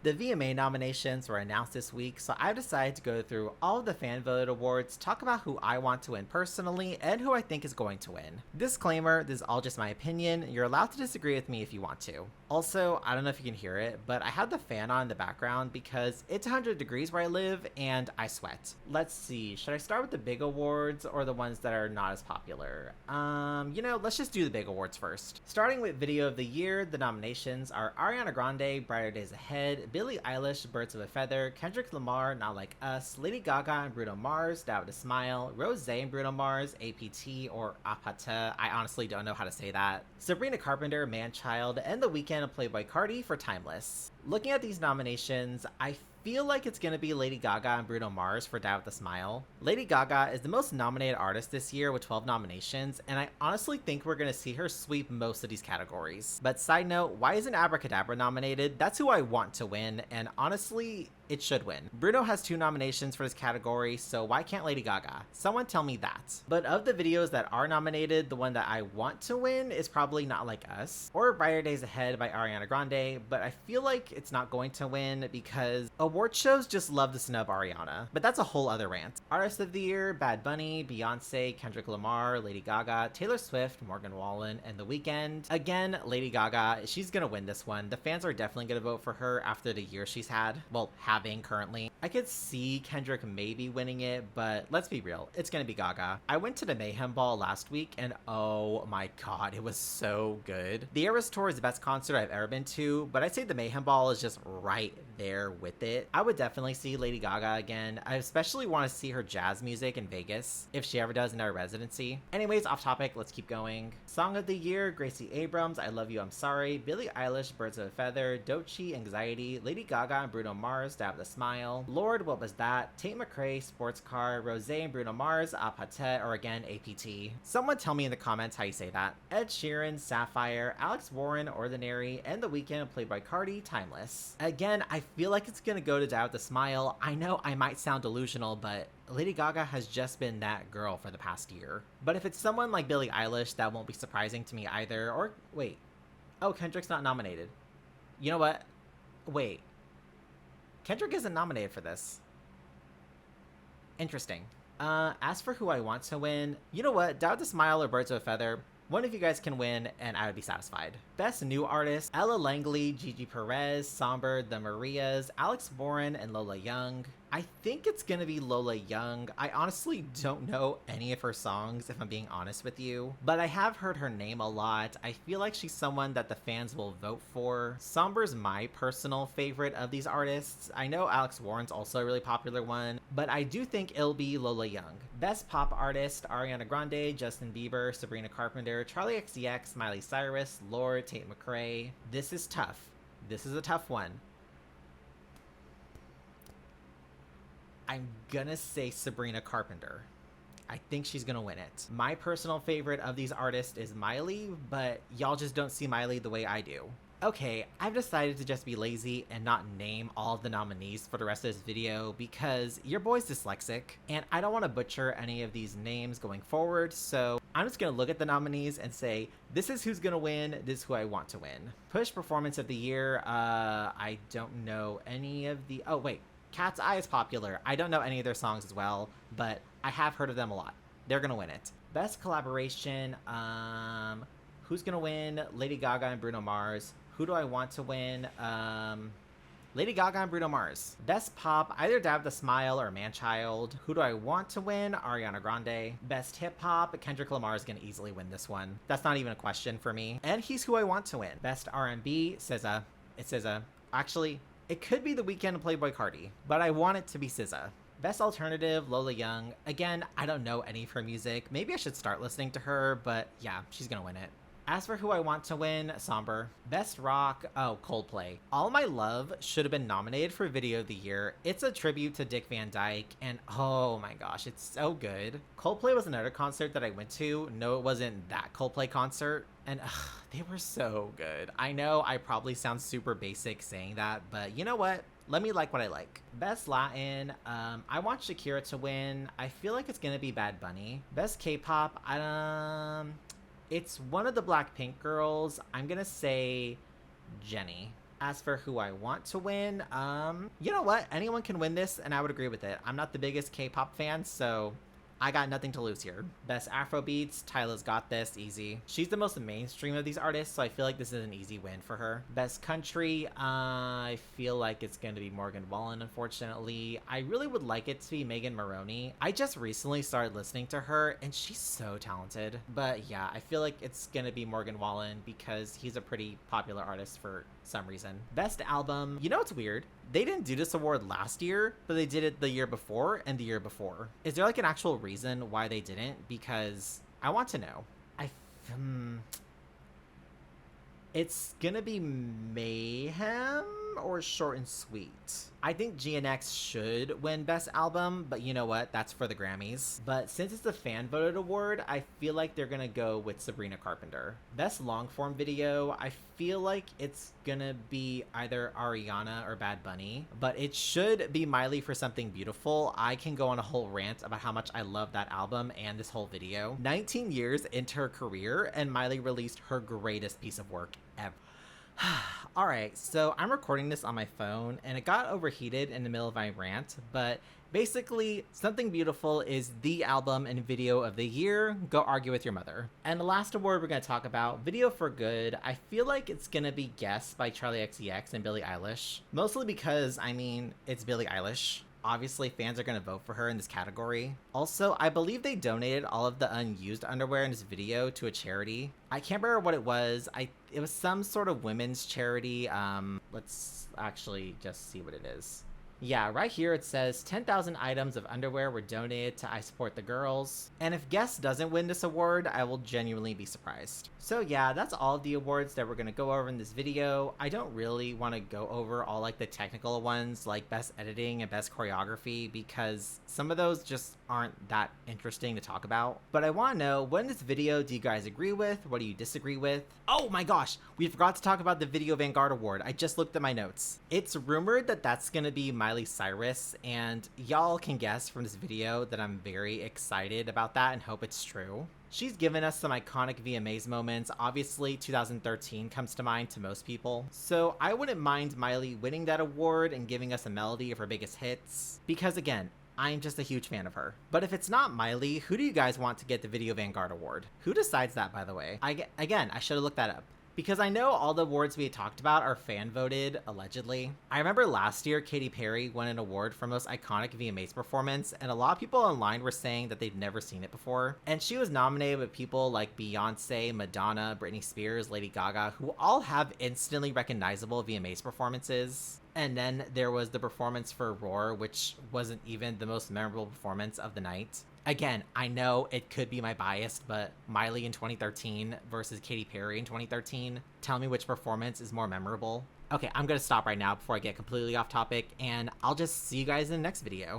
The VMA nominations were announced this week, so I've decided to go through all of the fan voted awards, talk about who I want to win personally, and who I think is going to win. Disclaimer, this is all just my opinion. You're allowed to disagree with me if you want to. Also, I don't know if you can hear it, but I have the fan on in the background because it's 100 degrees where I live and I sweat. Let's see, should I start with the big awards or the ones that are not as popular? Let's just do the big awards first. Starting with Video of the Year, the nominations are Ariana Grande, Brighter Days Ahead, Billie Eilish, Birds of a Feather, Kendrick Lamar, Not Like Us, Lady Gaga and Bruno Mars, Die With a Smile, Rosé and Bruno Mars, APT or Apata, I honestly don't know how to say that, Sabrina Carpenter, Man-Child, and The Weeknd and Playboi Carti for Timeless. Looking at these nominations, I feel like it's gonna be Lady Gaga and Bruno Mars for Die With a Smile. Lady Gaga is the most nominated artist this year with 12 nominations, and I honestly think we're gonna see her sweep most of these categories. But side note, why isn't Abracadabra nominated? That's who I want to win, and honestly, it should win. Bruno has 2 nominations for this category, so why can't Lady Gaga? Someone tell me that. But of the videos that are nominated, the one that I want to win is probably Not Like Us, or Brighter Days Ahead by Ariana Grande, but I feel like it's not going to win because award shows just love to snub Ariana. But that's a whole other rant. Artist of the Year, Bad Bunny, Beyonce, Kendrick Lamar, Lady Gaga, Taylor Swift, Morgan Wallen, and The Weeknd. Again, Lady Gaga, she's gonna win this one. The fans are definitely gonna vote for her after the year she's had. Well, having currently. I could see Kendrick maybe winning it, but let's be real, it's gonna be Gaga. I went to the Mayhem Ball last week and oh my god, it was so good. The Eras Tour is the best concert I've ever been to, but I'd say the Mayhem Ball is just right there with it. I would definitely see Lady Gaga again. I especially want to see her jazz music in Vegas, if she ever does another residency. Anyways, off topic, let's keep going. Song of the Year, Gracie Abrams, I Love You, I'm Sorry, Billie Eilish, Birds of a Feather, Doechii, Anxiety, Lady Gaga and Bruno Mars, Die With a Smile, Lord, What Was That, Tate McRae, Sports Car, Rosé and Bruno Mars, Apate, or again, APT. Someone tell me in the comments how you say that. Ed Sheeran, Sapphire, Alex Warren, Ordinary, and The Weeknd and Playboi Carti, Timeless. Again, I feel like it's gonna go to Die With a Smile. I know I might sound delusional, but Lady Gaga has just been that girl for the past year. But if it's someone like Billie Eilish, that won't be surprising to me either. Or, wait. Oh, Kendrick's not nominated. You know what? Wait. Kendrick isn't nominated for this. Interesting. As for who I want to win, you know what? Die With a Smile or Birds of a Feather, one of you guys can win and I would be satisfied. Best New Artist, Ella Langley, Gigi Perez, Somber, The Marias, Alex Warren, and Lola Young. I think it's gonna be Lola Young. I honestly don't know any of her songs, if I'm being honest with you, but I have heard her name a lot. I feel like she's someone that the fans will vote for. Somber's my personal favorite of these artists. I know Alex Warren's also a really popular one, but I do think it'll be Lola Young. Best Pop Artist, Ariana Grande, Justin Bieber, Sabrina Carpenter, Charli XCX, Miley Cyrus, Lorde, Tate McRae. This is tough. This is a tough one. I'm gonna say Sabrina Carpenter. I think she's gonna win it. My personal favorite of these artists is Miley, but y'all just don't see Miley the way I do. Okay, I've decided to just be lazy and not name all of the nominees for the rest of this video because your boy's dyslexic and I don't want to butcher any of these names going forward, so I'm just gonna look at the nominees and say, this is who's gonna win, this is who I want to win. Push Performance of the Year, I don't know any of the, oh wait. Cat's Eye is popular. I don't know any of their songs as well, but I have heard of them a lot. They're gonna win it. Best Collaboration, who's gonna win? Lady Gaga and Bruno Mars. Who do I want to win? Lady Gaga and Bruno Mars. Best Pop, either Die With a Smile or Man-Child. Who do I want to win? Ariana Grande. Best Hip Hop, Kendrick Lamar is gonna easily win this one. That's not even a question for me. And he's who I want to win. Best R&B, SZA. It's SZA. Actually, it could be The Weeknd and Playboi Carti, but I want it to be SZA. Best Alternative, Lola Young. Again, I don't know any of her music. Maybe I should start listening to her, but yeah, she's gonna win it. As for who I want to win, Somber. Best Rock, oh, Coldplay. All My Love should have been nominated for Video of the Year. It's a tribute to Dick Van Dyke, and oh my gosh, it's so good. Coldplay was another concert that I went to. No, it wasn't that Coldplay concert, and they were so good. I know I probably sound super basic saying that, but you know what? Let me like what I like. Best Latin, I want Shakira to win. I feel like it's gonna be Bad Bunny. Best K-pop, it's one of the Blackpink girls. I'm gonna say Jennie. As for who I want to win, you know what? Anyone can win this, and I would agree with it. I'm not the biggest K-pop fan, so I got nothing to lose here. Best Afrobeats, Tyla's got this, easy. She's the most mainstream of these artists, so I feel like this is an easy win for her. Best Country, I feel like it's going to be Morgan Wallen, unfortunately. I really would like it to be Megan Moroney. I just recently started listening to her, and she's so talented. But yeah, I feel like it's going to be Morgan Wallen because he's a pretty popular artist for some reason. Best Album, you know what's weird? They didn't do this award last year, but they did it the year before and the year before. Is there like an actual reason why they didn't? Because I want to know. It's gonna be Mayhem or Short and Sweet. I think GNX should win Best Album, but you know what? That's for the Grammys. But since it's a fan voted award, I feel like they're gonna go with Sabrina Carpenter. Best long form video, I feel like it's gonna be either Ariana or Bad Bunny, but it should be Miley for Something Beautiful. I can go on a whole rant about how much I love that album and this whole video. 19 years into her career, and Miley released her greatest piece of work ever. Alright, so I'm recording this on my phone and it got overheated in the middle of my rant, but basically, Something Beautiful is the album and video of the year. Go argue with your mother. And the last award we're going to talk about, Video for Good, I feel like it's going to be Guess by Charli XCX and Billie Eilish. Mostly because, I mean, it's Billie Eilish. Obviously, fans are going to vote for her in this category. Also, I believe they donated all of the unused underwear in this video to a charity. I can't remember what it was. It was some sort of women's charity. Let's actually just see what it is. Yeah, right here it says 10,000 items of underwear were donated to I Support the Girls. And if Guess doesn't win this award, I will genuinely be surprised. So yeah, that's all of the awards that we're going to go over in this video. I don't really want to go over all like the technical ones like Best Editing and Best Choreography because some of those just aren't that interesting to talk about. But I want to know, what in this video do you guys agree with? What do you disagree with? Oh my gosh, we forgot to talk about the Video Vanguard Award. I just looked at my notes. It's rumored that that's going to be Miley Cyrus, and y'all can guess from this video that I'm very excited about that and hope it's true. She's given us some iconic VMAs moments. Obviously, 2013 comes to mind to most people. So I wouldn't mind Miley winning that award and giving us a melody of her biggest hits. Because again, I'm just a huge fan of her. But if it's not Miley, who do you guys want to get the Video Vanguard Award? Who decides that, by the way? Again, I should have looked that up. Because I know all the awards we had talked about are fan voted, allegedly. I remember last year, Katy Perry won an award for most iconic VMAs performance, and a lot of people online were saying that they'd never seen it before. And she was nominated with people like Beyonce, Madonna, Britney Spears, Lady Gaga, who all have instantly recognizable VMAs performances. And then there was the performance for Roar, which wasn't even the most memorable performance of the night. Again, I know it could be my bias, but Miley in 2013 versus Katy Perry in 2013, tell me which performance is more memorable. Okay, I'm gonna stop right now before I get completely off topic, and I'll just see you guys in the next video.